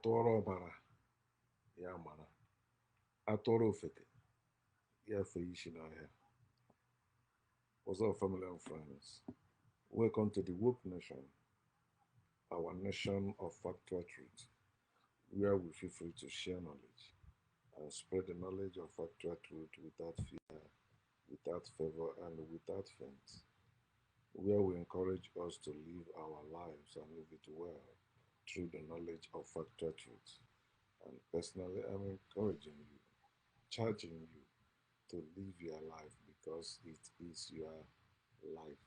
Atụọrọ ọbara ya mara, atụọrọ ofeke ya fee isi n'ahịa. What's up, family and friends? Welcome to the Woke Nation, our nation of factual truth, where we feel free to share knowledge and spread the knowledge of factual truth without fear, without favor, and without feint. Where we encourage us to live our lives and live it well through the knowledge of factual truth. And personally, I'm encouraging you, charging you to live your life because it is your life.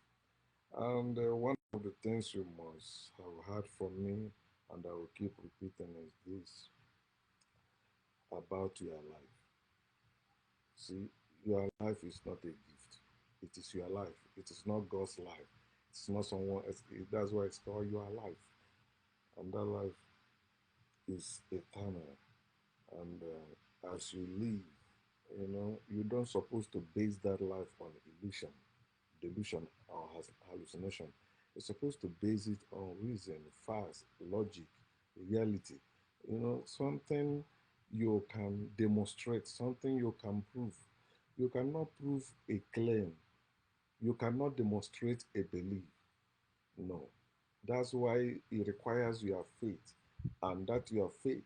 And one of the things you must have heard from me, and I will keep repeating, is this about your life. See, your life is not a gift, it is your life. It is not God's life, it's not someone else. That's why it's called your life. And that life is eternal. And as you live, you don't supposed to base that life on illusion, delusion, or hallucination. You're supposed to base it on reason, facts, logic, reality. Something you can demonstrate, something you can prove. You cannot prove a claim. You cannot demonstrate a belief. No. That's why it requires your faith, and that your faith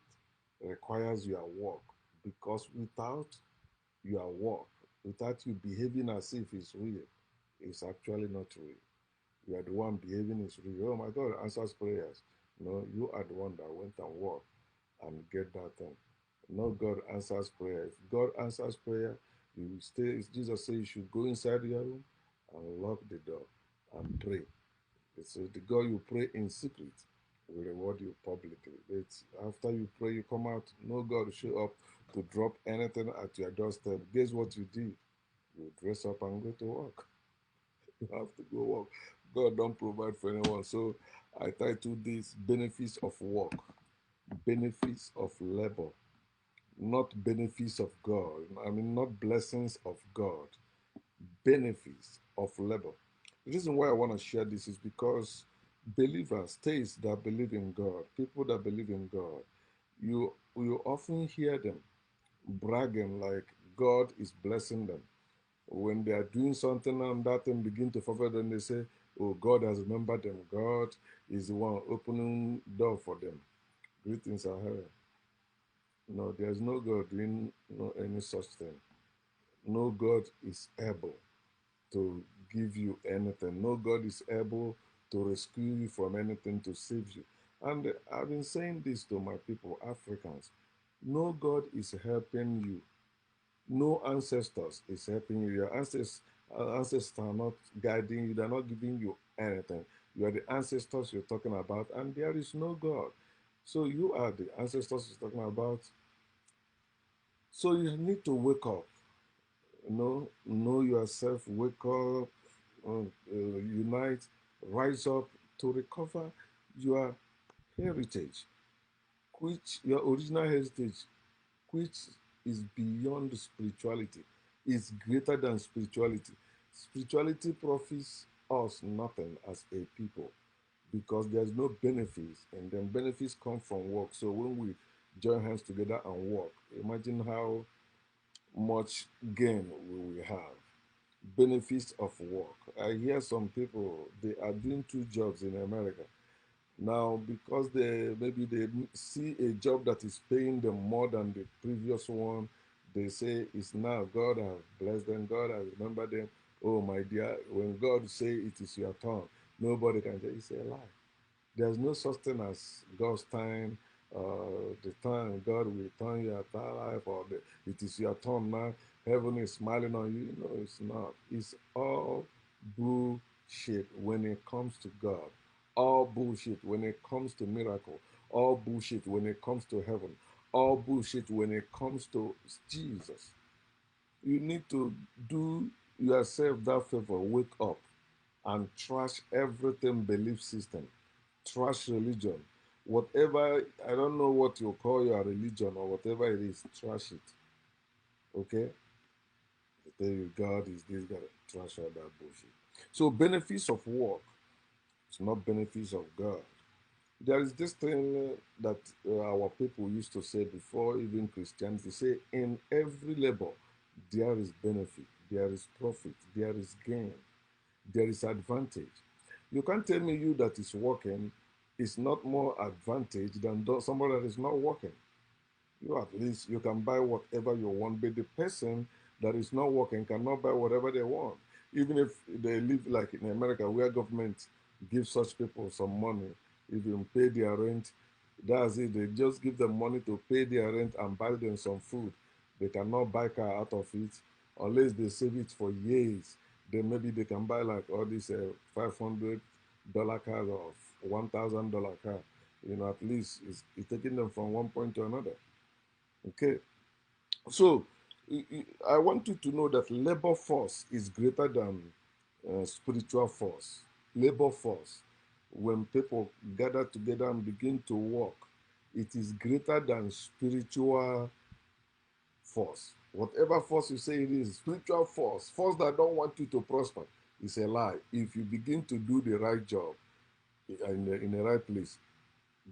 requires your work. Because without your work, without you behaving as if it's real, it's actually not real. You are the one behaving is real. Oh my God answers prayers. No, you are the one that went and worked and get that thing. No, God answers prayer. If God answers prayer, you will stay. Jesus says you should go inside your room and lock the door and pray. So the God you pray in secret will reward you publicly. But after you pray, you come out, no God will show up to drop anything at your doorstep. Guess what you did? You dress up and go to work. You have to go work. God don't provide for anyone. So I titled this Benefits of Work, Benefits of Labor, not benefits of God. I mean, not blessings of God, benefits of labor. The reason why I want to share this is because believers, states that believe in God, people that believe in God, you often hear them bragging like God is blessing them. When they are doing something and that thing begin to favor them, they say, "Oh, God has remembered them. God is the one opening door for them. Greetings are here." No, there's no God doing no any such thing. No God is able to give you anything. No God is able to rescue you from anything, to save you. And I've been saying this to my people, Africans. No God is helping you. No ancestors is helping you. Your ancestors are not guiding you. They're not giving you anything. You are the ancestors you're talking about, and there is no God. So you are the ancestors you're talking about. So you need to wake up. Know yourself. Wake up. Unite. Rise up to recover your heritage, which your original heritage, which is beyond spirituality, is greater than spirituality. Spirituality profits us nothing as a people because there's no benefits, and then benefits come from work. So when we join hands together and work, imagine how much gain we will have. Benefits of work. I hear some people they are doing two jobs in America now because they see a job that is paying them more than the previous one. They say it's now God has blessed them, God has remembered them. Oh my dear, when God say it is your turn, nobody can say it's a lie. There's no such thing as God's time, the time God will turn your life, or it is your turn now. Heaven is smiling on you. No, it's not. It's all bullshit when it comes to God. All bullshit when it comes to miracle. All bullshit when it comes to heaven. All bullshit when it comes to Jesus. You need to do yourself that favor. Wake up and trash everything belief system, trash religion. Whatever, I don't know what you call your religion or whatever it is, trash it. Okay? They tell you God is this, God, trash all that bullshit. So benefits of work, it's not benefits of God. There is this thing that our people used to say before even Christianity say, in every labor, there is benefit, there is profit, there is gain, there is advantage. You can't tell me you that is working is not more advantage than somebody that is not working. You at least you can buy whatever you want, but the person that is not working cannot buy whatever they want. Even if they live like in America, where government gives such people some money, if you pay their rent, that's it. They just give them money to pay their rent and buy them some food. They cannot buy car out of it unless they save it for years. Then maybe they can buy like all these $500 cars or $1,000 car. At least it's taking them from one point to another. Okay, so I want you to know that labor force is greater than spiritual force. Labor force, when people gather together and begin to work, it is greater than spiritual force. Whatever force you say it is, spiritual force, force that don't want you to prosper, is a lie. If you begin to do the right job in the right place,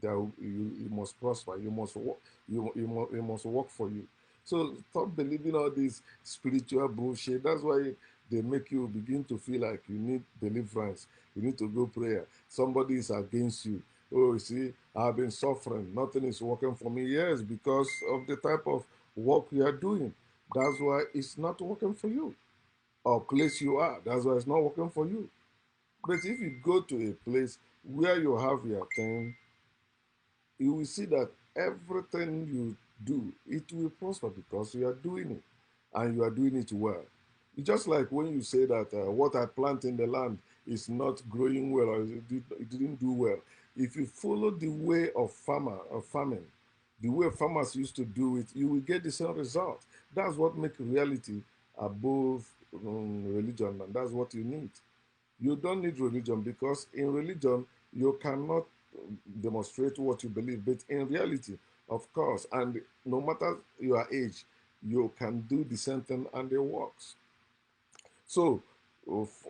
that you must prosper. You must work. You must work for you. So stop believing all this spiritual bullshit. That's why they make you begin to feel like you need deliverance. You need to go prayer. Somebody is against you. Oh, you see, I've been suffering. Nothing is working for me. Yes, because of the type of work you are doing. That's why it's not working for you. Or place you are. That's why it's not working for you. But if you go to a place where you have your thing, you will see that everything you do, it will prosper because you are doing it and you are doing it well. It's just like when you say that what I plant in the land is not growing well or it didn't do well. If you follow the way of farming, the way farmers used to do it, you will get the same result. That's what makes reality above religion, and that's what you need. You don't need religion because in religion you cannot demonstrate what you believe, but in reality, of course, and no matter your age, you can do the same thing and it works. So,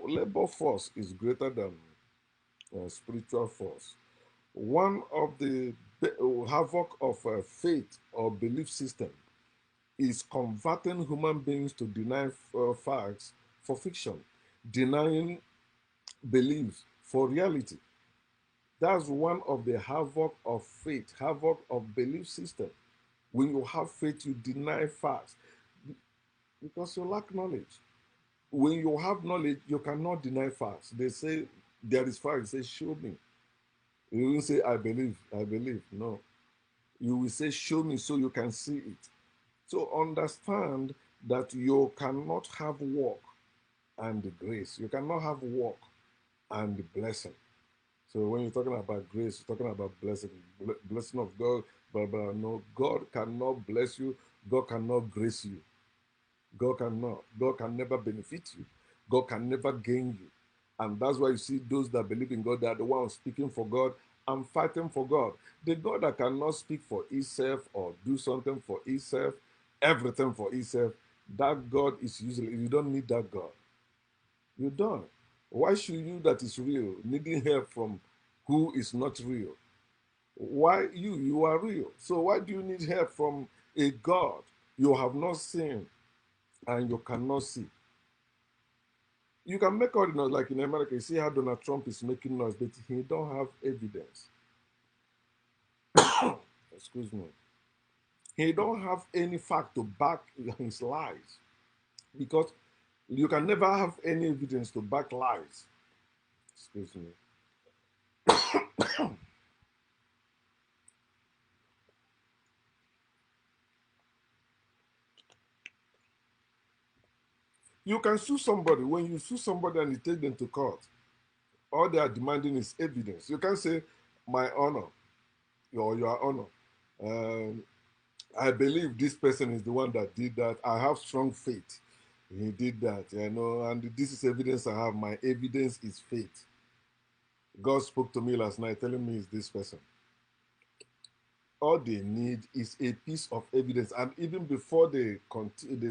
labor force is greater than spiritual force. One of the havoc of faith or belief system is converting human beings to deny facts for fiction, denying beliefs for reality. That's one of the havoc of faith, havoc of belief system. When you have faith, you deny facts because you lack knowledge. When you have knowledge, you cannot deny facts. They say there is facts. Say, show me. You will say, I believe, I believe. No. You will say, show me so you can see it. So understand that you cannot have work and the grace. You cannot have work and the blessing. So when you're talking about grace, you're talking about blessing, blessing of God. But no, God cannot bless you. God cannot grace you. God cannot. God can never benefit you. God can never gain you. And that's why you see those that believe in God, they are the ones speaking for God and fighting for God. The God that cannot speak for himself or do something for himself, everything for himself, that God is usually, you don't need that God. You don't. Why should you that is real needing help from who is not real? Why you are real. So why do you need help from a God you have not seen and you cannot see? You can make all the noise like in America. You see how Donald Trump is making noise, but he don't have evidence. Excuse me. He don't have any fact to back his lies because you can never have any evidence to back lies. Excuse me. You can sue somebody. When you sue somebody and you take them to court, all they are demanding is evidence. You can say, my honor, or your honor. Um, I believe this person is the one that did that. I have strong faith. He did that, and this is evidence I have. My evidence is faith. God spoke to me last night telling me it's this person. All they need is a piece of evidence. And even before they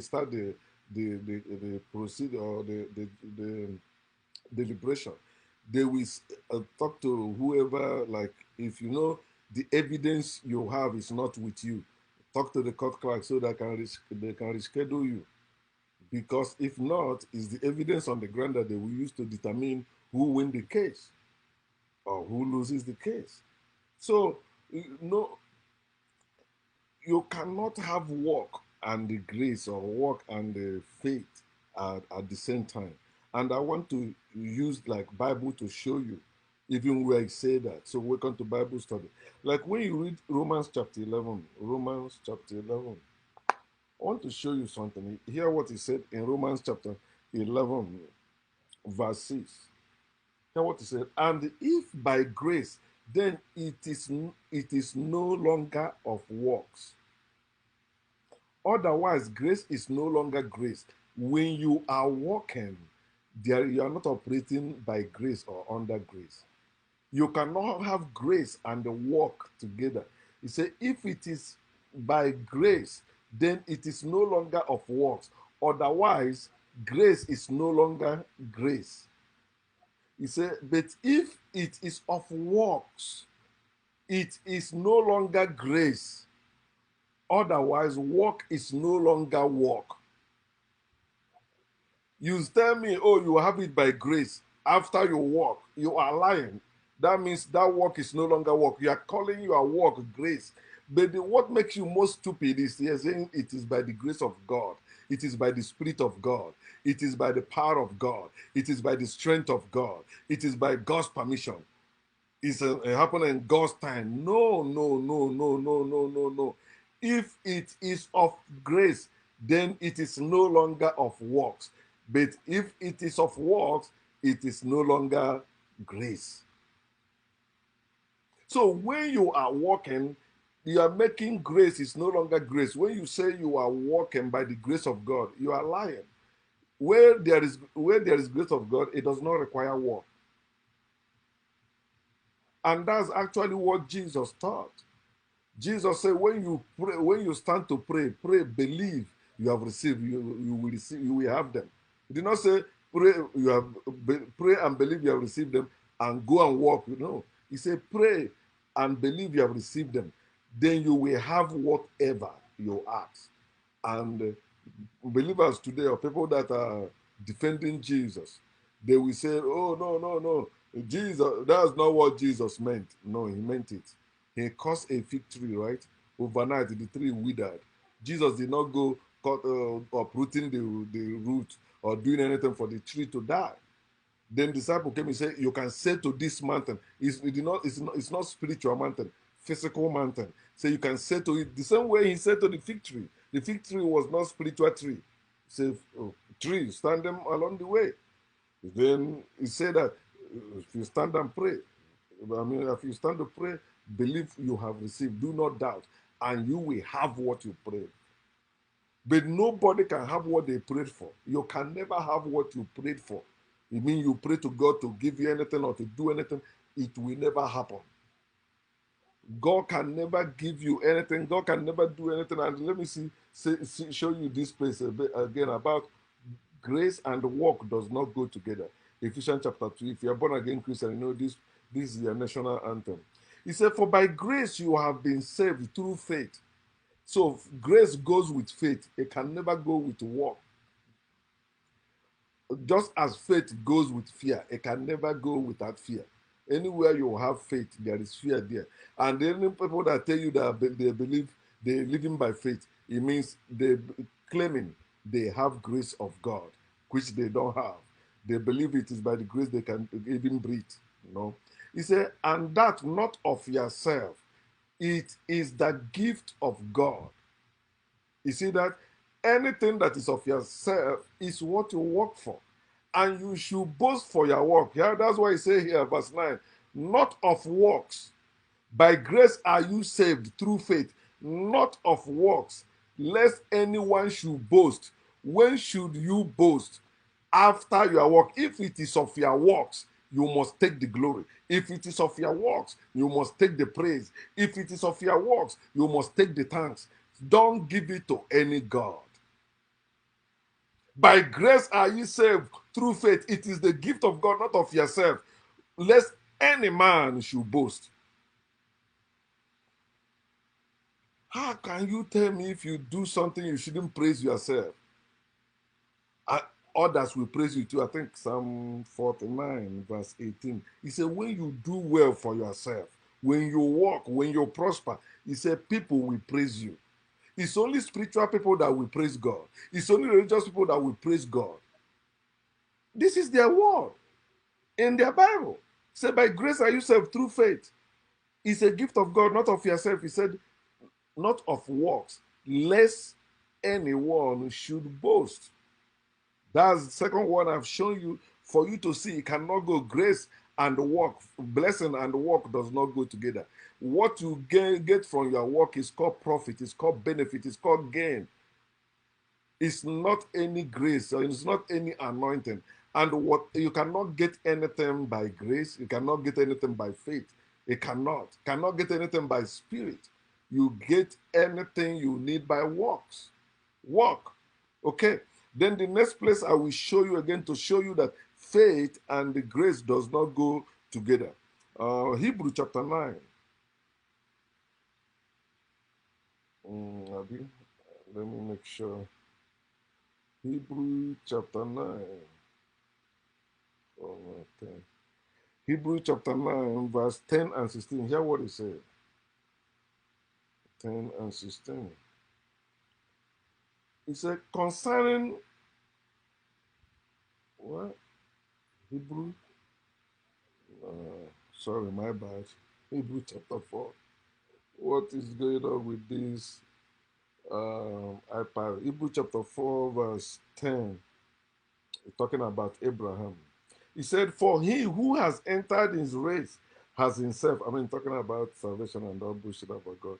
start the procedure or the deliberation, They will talk to whoever, like, if you know the evidence you have is not with you, talk to the court clerk so that they can reschedule you. Because if not, it's the evidence on the ground that they will use to determine who win the case or who loses the case. So, no, you cannot have work and the grace, or work and the faith at the same time. And I want to use like Bible to show you even where I say that. So welcome to Bible study. Like when you read Romans chapter 11, Romans chapter 11, I want to show you something. Hear what he said in Romans chapter 11, verse 6. Hear what he said. And if by grace, then it is no longer of works. Otherwise, grace is no longer grace. When you are walking, there you are not operating by grace or under grace. You cannot have grace and walk together. He said, if it is by grace, then it is no longer of works. Otherwise, grace is no longer grace. He said, but if it is of works, it is no longer grace. Otherwise, work is no longer work. You tell me, oh, you have it by grace after you work. You are lying. That means that work is no longer work. You are calling your work grace. But what makes you most stupid is you're saying it is by the grace of God. It is by the Spirit of God. It is by the power of God. It is by the strength of God. It is by God's permission. It's happening in God's time. No, no, no, no, no, no, no, no. If it is of grace, then it is no longer of works. But if it is of works, it is no longer grace. So when you are walking, you are making grace is no longer grace. When you say you are walking by the grace of God, you are lying. Where there is grace of God, it does not require work. And that's actually what Jesus taught. Jesus said, when you pray, when you stand to pray, pray, believe you have received, you will receive, you will have them. He did not say pray, pray and believe you have received them and go and walk. No. He said, pray and believe you have received them. Then you will have whatever you ask. And believers today, or people that are defending Jesus, they will say, oh, no, no, no. Jesus, that's not what Jesus meant. No, he meant it. He caused a fig tree, right? Overnight, the tree withered. Jesus did not go uprooting the root or doing anything for the tree to die. Then the disciple came and said, you can say to this mountain, it's not spiritual mountain, physical mountain. So you can say to it the same way he said to the fig tree. The fig tree was not spiritual tree. He said, oh, tree, stand them along the way. Then he said that if you stand and pray, if you stand to pray, believe you have received, do not doubt, and you will have what you prayed. But nobody can have what they prayed for. You can never have what you prayed for. It means you pray to God to give you anything or to do anything, it will never happen. God can never give you anything. God can never do anything. And let me show you this place again about grace and work does not go together. Ephesians chapter 2. If you are born again Christian, you know this is your national anthem. He said, for by grace you have been saved through faith. So grace goes with faith. It can never go with work. Just as faith goes with fear, it can never go without fear. Anywhere you have faith, there is fear there. And the only people that tell you that they believe they're living by faith, it means they claiming they have grace of God, which they don't have. They believe it is by the grace they can even breathe. You know, he said, and that not of yourself, it is the gift of God. You see that anything that is of yourself is what you work for. And you should boast for your work. Yeah, that's why he say here, verse 9, not of works. By grace are you saved through faith, not of works, lest anyone should boast. When should you boast? After your work. If it is of your works, you must take the glory. If it is of your works, you must take the praise. If it is of your works, you must take the thanks. Don't give it to any God. By grace are ye saved through faith. It is the gift of God, not of yourself. lest any man should boast. How can you tell me if you do something you shouldn't praise yourself? Uh, Others will praise you too. I think Psalm 49, verse 18. He said, when you do well for yourself, when you walk, when you prosper, he said, people will praise you. It's only spiritual people that will praise God. It's only religious people that will praise God. This is their word in their Bible. Say, by grace are you saved through faith. It's a gift of God, not of yourself. He said, not of works, lest anyone should boast. That's the second one I've shown you for you to see. It cannot go. Grace and work, blessing and work does not go together. What you get from your work is called profit, it's called benefit, it's called gain. It's not any grace, or it's not any anointing. And what you cannot get anything by grace, you cannot get anything by faith. It cannot get anything by spirit. You get anything you need by works. Work. Okay. Then the next place I will show you again to show you that faith and the grace does not go together. Hebrew chapter 9. Let me make sure. Hebrew chapter 9. Oh, 10. Hebrew chapter 9, verse 10 and 16. Hear what it said. 10 and 16. It said, concerning what? Hebrew? Sorry, my bad. Hebrew chapter 4. What is going on with this iPad? Hebrew chapter 4, verse 10. Talking about Abraham. He said, for he who has entered his race has himself, talking about salvation and all bullshit about God.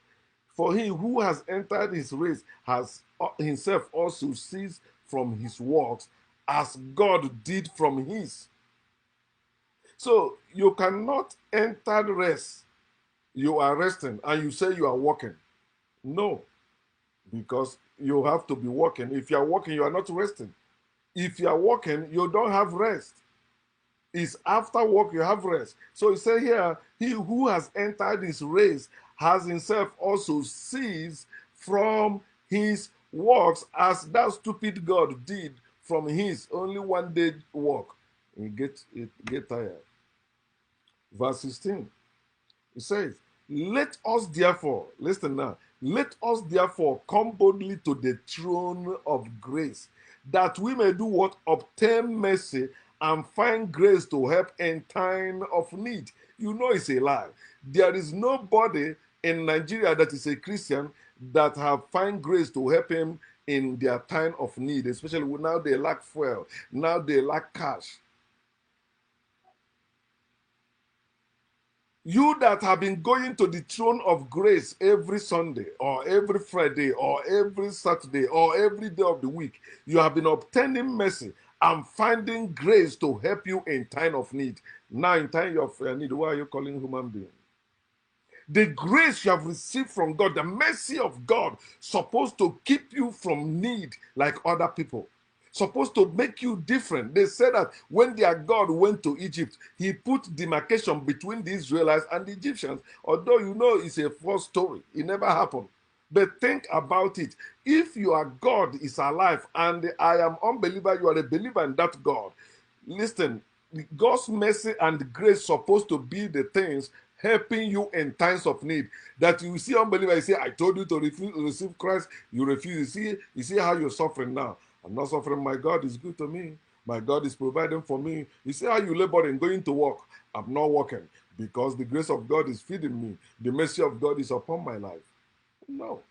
For he who has entered his race has himself also ceased from his works as God did from his. So you cannot enter the rest. You are resting and you say you are walking. No, because you have to be walking. If you are walking, you are not resting. If you are walking, you don't have rest. It's after work you have rest. So he said here, he who has entered his race has himself also ceased from his works as that stupid God did from his only one day work. He get tired. Verse 16. It says, let us therefore, listen now, let us therefore come boldly to the throne of grace, that we may do what? Obtain mercy and find grace to help in time of need. You know it's a lie. There is nobody in Nigeria that is a Christian that have find grace to help him in their time of need, especially now they lack fuel, now they lack cash. You that have been going to the throne of grace every Sunday or every Friday or every Saturday or every day of the week, you have been obtaining mercy and finding grace to help you in time of need. Now, in time of need, why are you calling human being? The grace you have received from God, the mercy of God, supposed to keep you from need like other people. Supposed to make you different. They said that when their God went to Egypt, he put demarcation between the Israelites and the Egyptians. Although you know it's a false story, it never happened. But think about it. If your God is alive and I am unbeliever, you are a believer in that God. Listen, God's mercy and grace supposed to be the things helping you in times of need. That you see unbeliever, you say, I told you to receive Christ, you refuse. You see how you're suffering now. I'm not suffering. My God is good to me. My God is providing for me. You see how you labor and going to work. I'm not working because the grace of God is feeding me. The mercy of God is upon my life. No.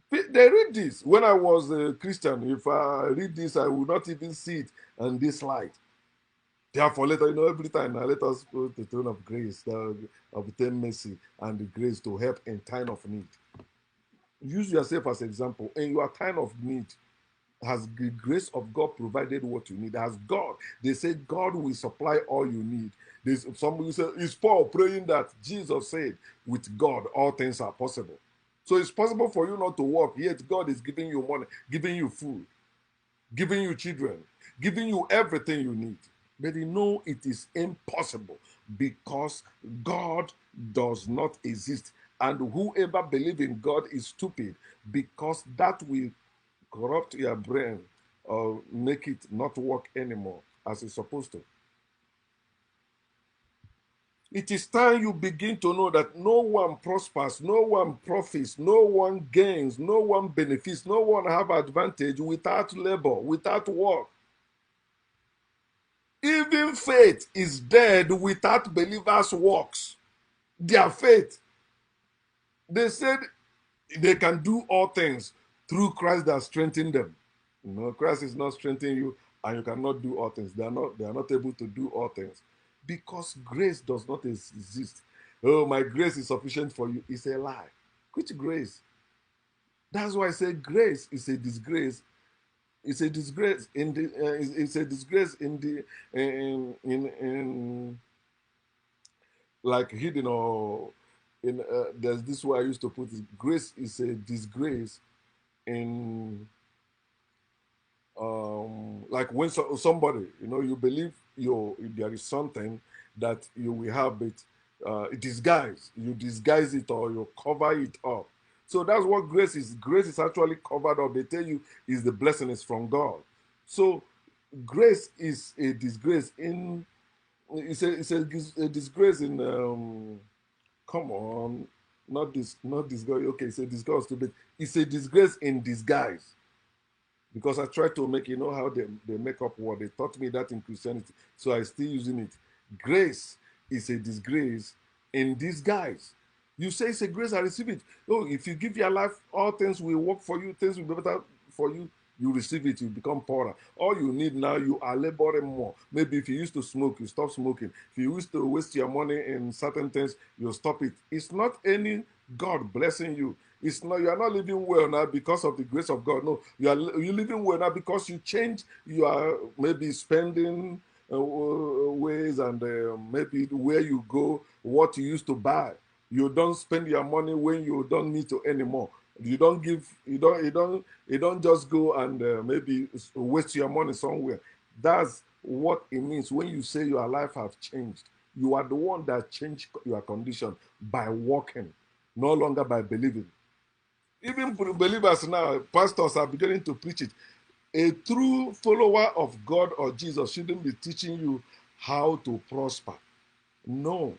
They read this. When I was a Christian, if I read this, I would not even see it in this light. Therefore, later, every time, now let us go to the throne of grace, that obtain mercy and the grace to help in time of need. Use yourself as example. In your time of need, has the grace of God provided what you need? Has God, they say God will supply all you need. Somebody say, is Paul praying that Jesus said, with God, all things are possible. So it's possible for you not to work, yet God is giving you money, giving you food, giving you children, giving you everything you need. But you know it is impossible because God does not exist. And whoever believes in God is stupid because that will corrupt your brain or make it not work anymore as it's supposed to. It is time you begin to know that no one prospers, no one profits, no one gains, no one benefits, no one have advantage without labor, without work. Even faith is dead without believers' works. Their faith, they said they can do all things through Christ that strengthens them. No, Christ is not strengthening you, and you cannot do all things. They are not able to do all things because grace does not exist. Oh, my grace is sufficient for you. It's a lie. Which grace? That's why I say grace is a disgrace. It's a disgrace in the. It's a disgrace in the in like hidden or in. There's this way I used to put it. Grace is a disgrace in like when somebody, you believe there is something that you will have, but you disguise it or you cover it up. So that's what grace is. Grace is actually covered up. They tell you is the blessing is from God. So grace is a disgrace in. It's a disgrace in. Come on, not disgrace. Okay, it's a disgrace to be. It's a disgrace in disguise because I tried to make, how they make up word. They taught me that in Christianity, so I still using it. Grace is a disgrace in disguise. You say it's a grace, I receive it. Oh, if you give your life, all things will work for you, things will be better for you. You receive it, you become poorer. All you need now, you are laboring more. Maybe if you used to smoke, you stop smoking. If you used to waste your money in certain things, you stop it. It's not any God blessing you. It's not, you are not living well now because of the grace of God. No, you living well now because you change. You are maybe spending ways and maybe where you go, what you used to buy. You don't spend your money when you don't need to anymore. You don't give. You don't just go and maybe waste your money somewhere. That's what it means when you say your life have changed. You are the one that changed your condition by walking, no longer by believing. Even believers now, pastors are beginning to preach it. A true follower of God or Jesus shouldn't be teaching you how to prosper. No,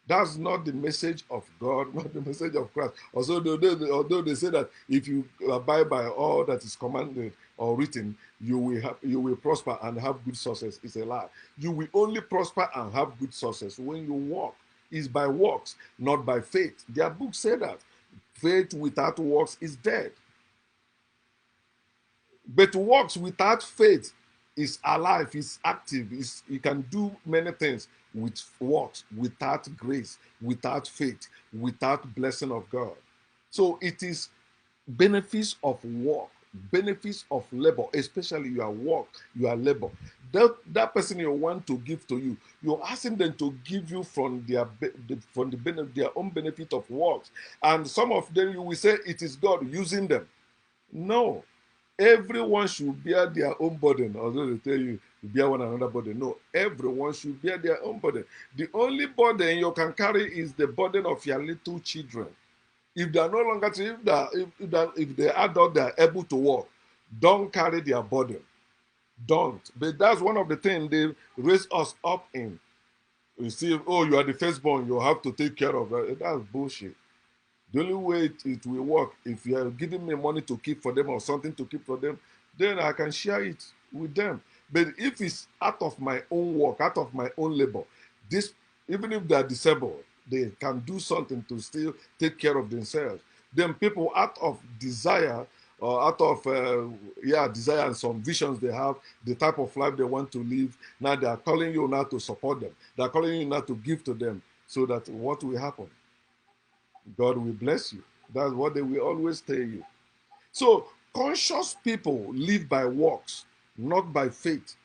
that's not the message of God, not the message of Christ. Although they say that if you abide by all that is commanded or written, you will prosper and have good success. It's a lie. You will only prosper and have good success when you walk. It's by works, not by faith. Their book said that faith without works is dead. But works without faith is alive, is active, you can do many things with works, without grace, without faith, without blessing of God. So it is benefits of work, benefits of labor, especially your work, your labor. That person you want to give to you, you're asking them to give you from their own benefit of works. And some of them you will say it is God using them. No, everyone should bear their own burden. Although they tell you bear one another burden. No, everyone should bear their own burden. The only burden you can carry is the burden of your little children. If they are no longer, if the adult they are able to walk, don't carry their burden. Don't. But that's one of the things they raise us up in. You see, oh, you are the firstborn, you have to take care of that. That's bullshit. The only way it will work, if you are giving me money to keep for them or something to keep for them, then I can share it with them. But if it's out of my own work, out of my own labor, this, even if they are disabled, they can do something to still take care of themselves. Then people out of desire or out of desire and some visions they have, the type of life they want to live, now they are calling you now to support them. They are calling you now to give to them, so that what will happen? God will bless you. That's what they will always tell you. So conscious people live by works, not by faith.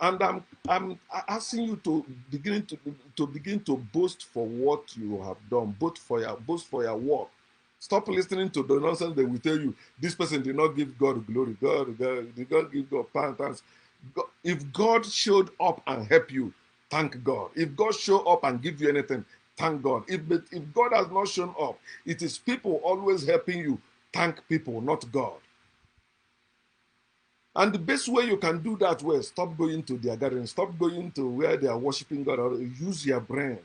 And I'm asking you to begin to boast for what you have done, boast for your work. Stop listening to the nonsense they will tell you. This person did not give God glory. God did not give God thanks. If God showed up and help you, thank God. If God show up and give you anything, thank God. If God has not shown up, it is people always helping you. Thank people, not God. And the best way you can do that was stop going to their gatherings, stop going to where they are worshiping God, or use your brain.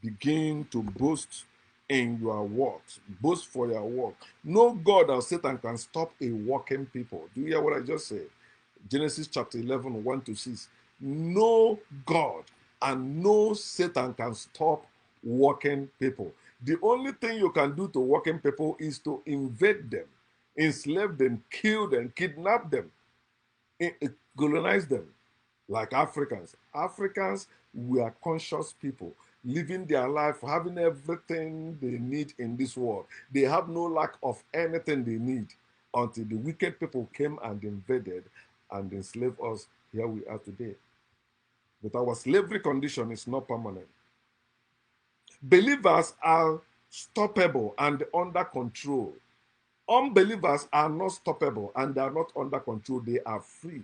Begin to boast in your works. Boast for your work. No God or Satan can stop a working people. Do you hear what I just said? Genesis chapter 11, 1 to 6. No God and no Satan can stop working people. The only thing you can do to working people is to invade them, enslave them, kill them, kidnap them, colonize them. Like Africans. Africans, we are conscious people, living their life, having everything they need in this world. They have no lack of anything they need until the wicked people came and invaded and enslaved us. Here we are today. But our slavery condition is not permanent. Believers are stoppable and under control. Unbelievers are not stoppable and they are not under control. They are free.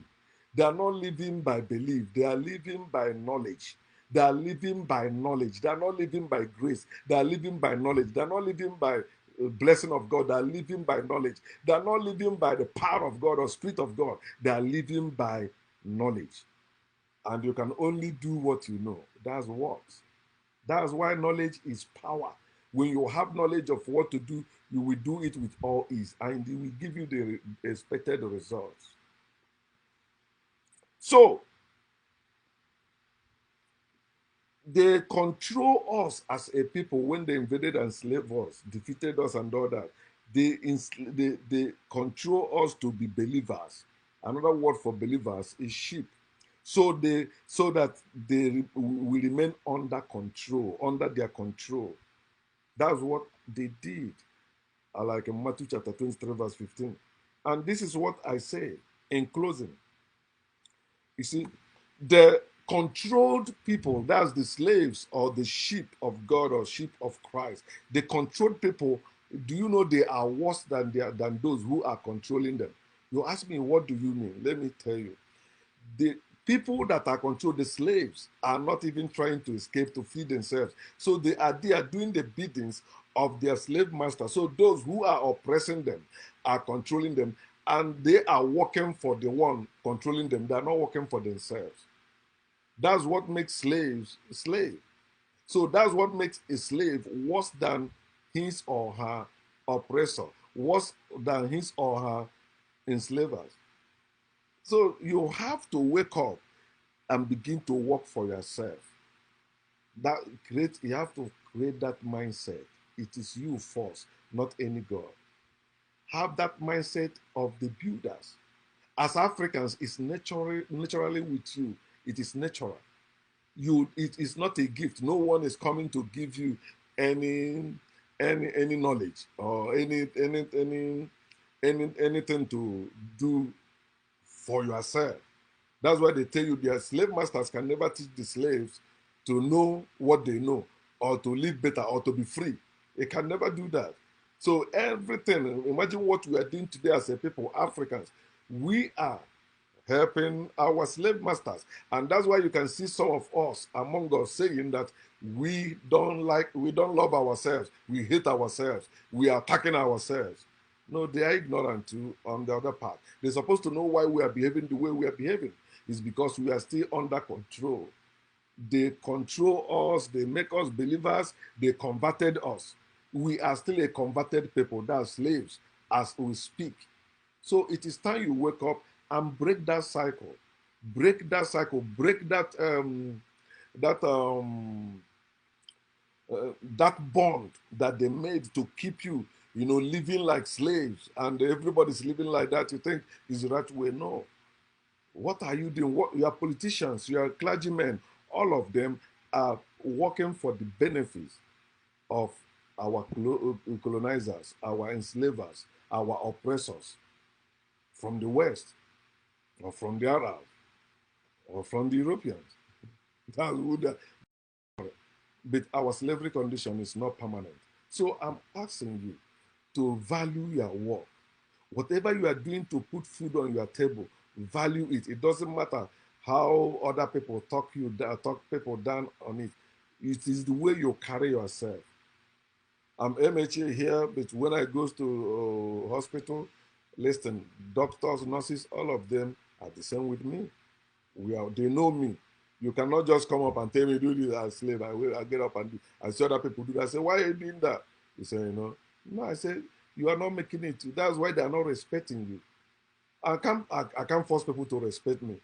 They are not living by belief. They are living by knowledge. They are living by knowledge. They are not living by grace. They are living by knowledge. They are not living by blessing of God. They are living by knowledge. They are not living by the power of God or spirit of God. They are living by knowledge. And you can only do what you know. That's what. That's why knowledge is power. When you have knowledge of what to do, you will do it with all ease, and it will give you the expected results. So, they control us as a people when they invaded and enslaved us, defeated us, and all that. They control us to be believers. Another word for believers is sheep. So that they will remain under control, under their control. That's what they did. Like in Matthew chapter 23, verse 15. And this is what I say in closing. You see, the controlled people, that's the slaves or the sheep of God or sheep of Christ, the controlled people, do you know they are worse than those who are controlling them? You ask me, what do you mean? Let me tell you. The people that are controlled, the slaves, are not even trying to escape to feed themselves. So they are there doing the biddings of their slave master. So those who are oppressing them are controlling them, and they are working for the one controlling them. They are not working for themselves. That's what makes slaves slave. So that's what makes a slave worse than his or her oppressor, worse than his or her enslavers. So you have to wake up and begin to work for yourself. You have to create that mindset. It is you first, not any God. Have that mindset of the builders. As Africans, it's naturally with you. It is natural. It is not a gift. No one is coming to give you any any knowledge or anything to do for yourself. That's why they tell you their slave masters can never teach the slaves to know what they know or to live better or to be free. They can never do that. So everything, imagine what we are doing today as a people, Africans. We are helping our slave masters. And that's why you can see some of us among us saying that we don't love ourselves, we hate ourselves, we are attacking ourselves. No, they are ignorant too on the other part. They're supposed to know why we are behaving the way we are behaving. It's because we are still under control. They control us, they make us believers, they converted us. We are still a converted people, that's slaves, as we speak. So it is time you wake up and break that cycle. Break that cycle. Break that that bond that they made to keep you, living like slaves, and everybody's living like that. You think is the right way? No. What are you doing? What you are politicians, you are clergymen, all of them are working for the benefits of our colonizers, our enslavers, our oppressors from the West or from the Arabs or from the Europeans. That's who but our slavery condition is not permanent. So I'm asking you to value your work. Whatever you are doing to put food on your table, Value it. It doesn't matter how other people talk you down, talk people down on it. It is the way you carry yourself. I'm MHA here, but when I go to hospital, listen, doctors, nurses, all of them are the same with me. They know me. You cannot just come up and tell me do this as slave. I get up and do. I see other people do that. I say, why are you doing that? You say, no. I say, you are not making it. That's why they are not respecting you. I can't force people to respect me.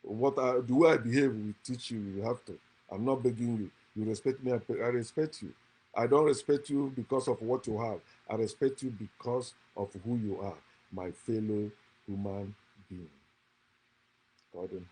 The way I behave will teach you. You have to. I'm not begging you. You respect me. I respect you. I don't respect you because of what you have. I respect you because of who you are, my fellow human being. Gordon.